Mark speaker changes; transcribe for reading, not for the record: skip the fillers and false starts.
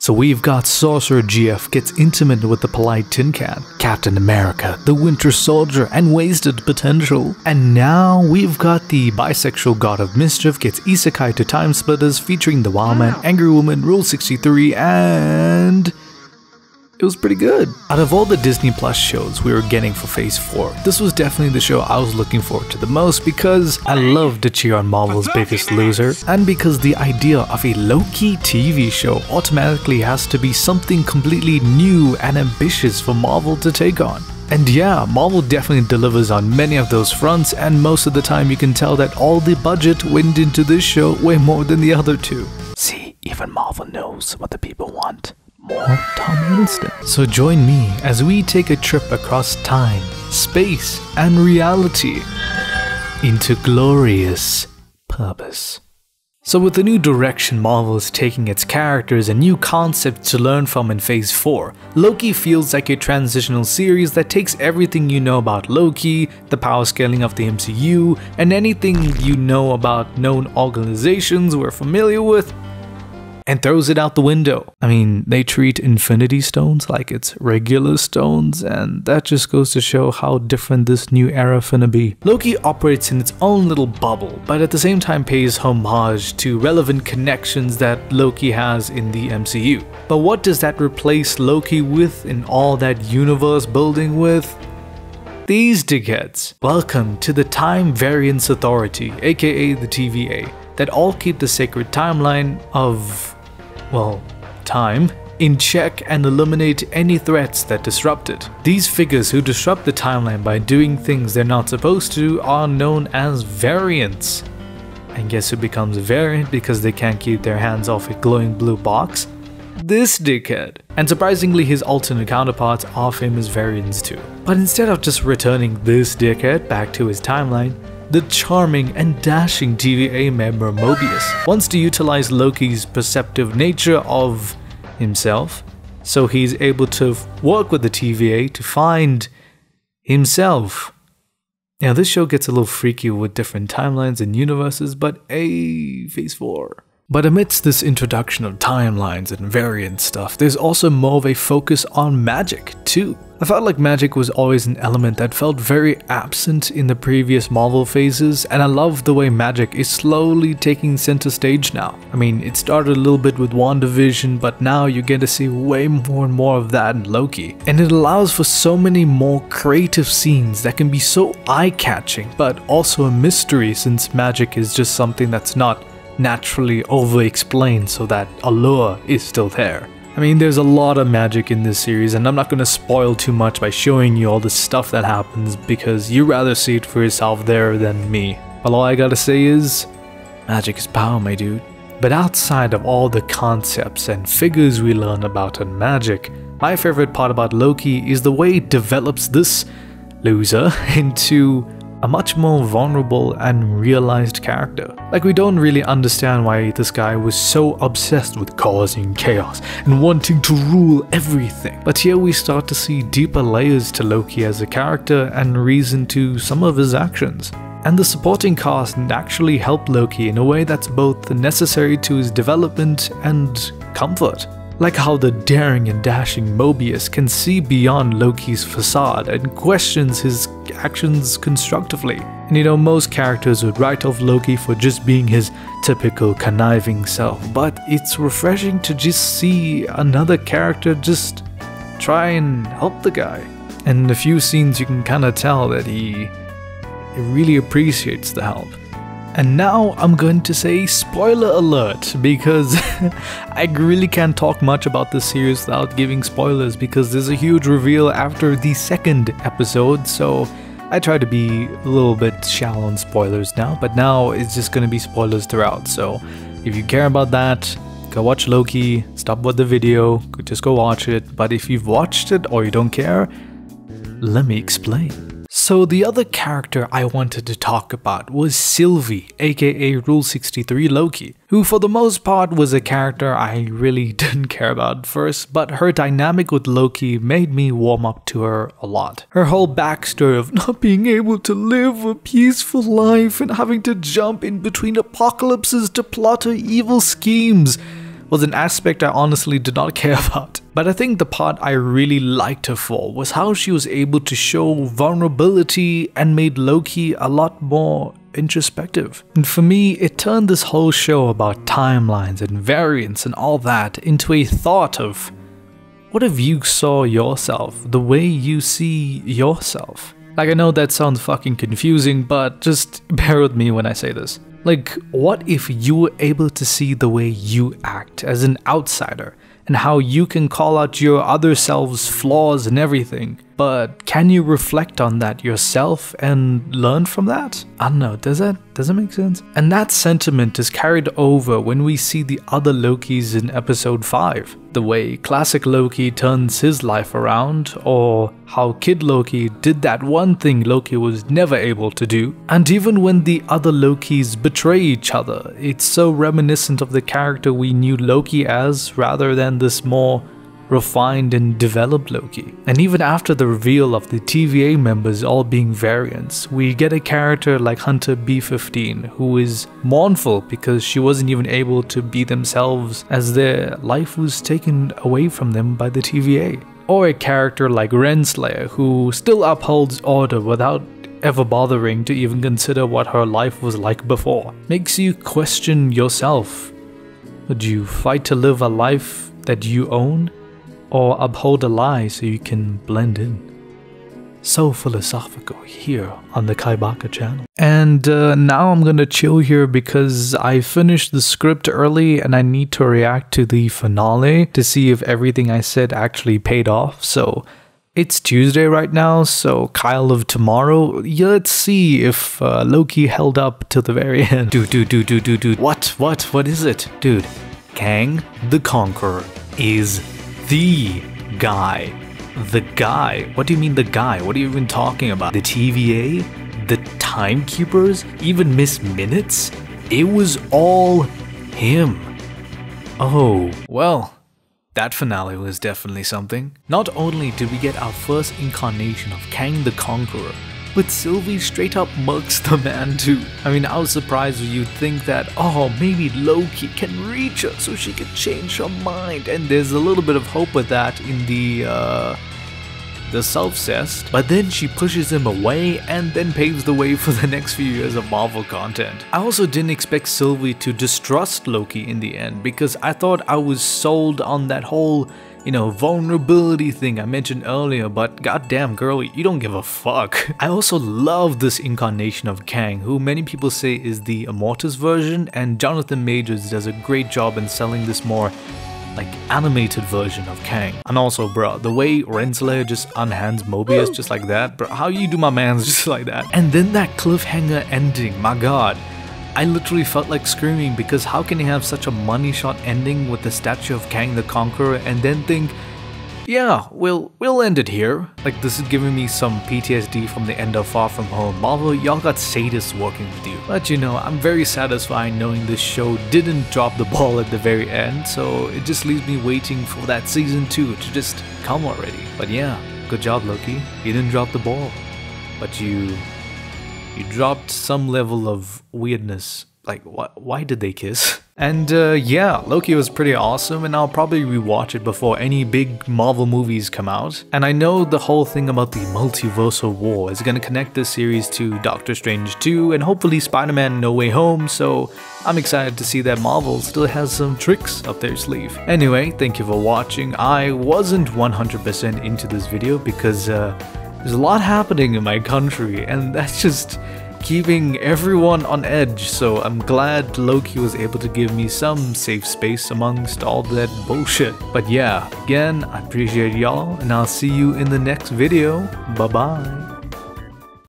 Speaker 1: So we've got Sorcerer GF gets intimate with the polite tin can, Captain America, the Winter Soldier, and Wasted Potential. And now we've got the bisexual God of Mischief gets isekai to Time Splitters featuring the Wildman, Angry Woman, Rule 63, and it was pretty good. Out of all the Disney Plus shows we were getting for Phase 4, this was definitely the show I was looking forward to the most because I love to cheer on Marvel's Biggest Loser, and because the idea of a low-key TV show automatically has to be something completely new and ambitious for Marvel to take on. And yeah, Marvel definitely delivers on many of those fronts, and most of the time you can tell that all the budget went into this show way more than the other two. See, even Marvel knows what the people want. More Tom Hiddleston. So join me as we take a trip across time, space, and reality into glorious purpose. So with the new direction Marvel is taking its characters and new concepts to learn from in Phase 4, Loki feels like a transitional series that takes everything you know about Loki, the power scaling of the MCU, and anything you know about known organizations we're familiar with, and throws it out the window. I mean, they treat Infinity Stones like it's regular stones, and that just goes to show how different this new era finna be. Loki operates in its own little bubble, but at the same time pays homage to relevant connections that Loki has in the MCU. But what does that replace Loki with in all that universe building with? These dickheads. Welcome to the Time Variance Authority, aka the TVA, that all keep the sacred timeline of, well, time, in check and eliminate any threats that disrupt it. These figures who disrupt the timeline by doing things they're not supposed to are known as variants. And guess who becomes a variant because they can't keep their hands off a glowing blue box? This dickhead. And surprisingly, his alternate counterparts are famous variants too. But instead of just returning this dickhead back to his timeline, the charming and dashing TVA member Mobius wants to utilize Loki's perceptive nature of himself, so he's able to work with the TVA to find himself. Now this show gets a little freaky with different timelines and universes, but hey, Phase 4. But amidst this introduction of timelines and variant stuff, there's also more of a focus on magic too. I felt like magic was always an element that felt very absent in the previous Marvel phases, and I love the way magic is slowly taking center stage now. I mean, it started a little bit with WandaVision, but now you get to see way more and more of that in Loki. And it allows for so many more creative scenes that can be so eye-catching, but also a mystery since magic is just something that's not naturally over-explained, so that allure is still there. I mean, there's a lot of magic in this series, and I'm not gonna spoil too much by showing you all the stuff that happens because you'd rather see it for yourself there than me. But all I gotta say is, magic is power, my dude. But outside of all the concepts and figures we learn about in magic, my favorite part about Loki is the way it develops this loser into a much more vulnerable and realized character. Like, we don't really understand why this guy was so obsessed with causing chaos and wanting to rule everything. But here we start to see deeper layers to Loki as a character and reason to some of his actions. And the supporting cast actually help Loki in a way that's both necessary to his development and comfort. Like how the daring and dashing Mobius can see beyond Loki's facade and questions his actions constructively. And you know, most characters would write off Loki for just being his typical conniving self, but it's refreshing to just see another character just try and help the guy. And in a few scenes you can kind of tell that he really appreciates the help. And now I'm going to say spoiler alert, because I really can't talk much about this series without giving spoilers, because there's a huge reveal after the second episode, so I try to be a little bit shallow on spoilers now, but now it's just going to be spoilers throughout. So if you care about that, go watch Loki, stop with the video, just go watch it. But if you've watched it or you don't care, let me explain. So the other character I wanted to talk about was Sylvie, aka Rule 63 Loki, who for the most part was a character I really didn't care about at first, but her dynamic with Loki made me warm up to her a lot. Her whole backstory of not being able to live a peaceful life and having to jump in between apocalypses to plot her evil schemes was an aspect I honestly did not care about. But I think the part I really liked her for was how she was able to show vulnerability and made Loki a lot more introspective. And for me, it turned this whole show about timelines and variants and all that into a thought of, what if you saw yourself the way you see yourself? Like, I know that sounds fucking confusing, but just bear with me when I say this. Like, what if you were able to see the way you act as an outsider and how you can call out your other self's flaws and everything, but can you reflect on that yourself and learn from that? I don't know, does that make sense? And that sentiment is carried over when we see the other Lokis in episode 5. The way classic Loki turns his life around, or how Kid Loki did that one thing Loki was never able to do. And even when the other Lokis betray each other, it's so reminiscent of the character we knew Loki as rather than this more refined and developed Loki. And even after the reveal of the TVA members all being variants, we get a character like Hunter B-15 who is mournful because she wasn't even able to be themselves as their life was taken away from them by the TVA. Or a character like Renslayer who still upholds order without ever bothering to even consider what her life was like before. Makes you question yourself. Would you fight to live a life that you own? Or uphold a lie so you can blend in? So philosophical here on the Kaibaka channel. And now I'm gonna chill here because I finished the script early and I need to react to the finale to see if everything I said actually paid off. So it's Tuesday right now, so Kyle of tomorrow, let's see if Loki held up till the very end. Dude. What is it? Dude, Kang the Conqueror is the guy. The guy? What do you mean the guy? What are you even talking about? The TVA? The Timekeepers? Even Miss Minutes? It was all him. Oh, well, that finale was definitely something. Not only did we get our first incarnation of Kang the Conqueror, but Sylvie straight up murks the man too. I mean, I was surprised when you'd think that, oh, maybe Loki can reach her so she can change her mind. And there's a little bit of hope with that in the self-cessed. But then she pushes him away and then paves the way for the next few years of Marvel content. I also didn't expect Sylvie to distrust Loki in the end because I thought I was sold on that whole, you know, vulnerability thing I mentioned earlier, but goddamn girl, you don't give a fuck. I also love this incarnation of Kang, who many people say is the Immortus version, and Jonathan Majors does a great job in selling this more like animated version of Kang. And also, bro, the way Renslayer just unhands Mobius just like that, bro, how you do my mans just like that? And then that cliffhanger ending, my god. I literally felt like screaming because how can you have such a money shot ending with the statue of Kang the Conqueror and then think, yeah, we'll end it here. Like, this is giving me some PTSD from the end of Far From Home. Marvel, y'all got sadists working with you. But you know, I'm very satisfied knowing this show didn't drop the ball at the very end, so it just leaves me waiting for that season 2 to just come already. But yeah, good job Loki, you didn't drop the ball, but you dropped some level of weirdness. Like, why did they kiss? And yeah, Loki was pretty awesome, and I'll probably rewatch it before any big Marvel movies come out. And I know the whole thing about the multiversal war is gonna connect this series to Doctor Strange 2 and hopefully Spider-Man No Way Home, so I'm excited to see that Marvel still has some tricks up their sleeve. Anyway, thank you for watching. I wasn't 100% into this video because there's a lot happening in my country, and that's just keeping everyone on edge, so I'm glad Loki was able to give me some safe space amongst all that bullshit. But yeah, again, I appreciate y'all, and I'll see you in the next video. Bye bye.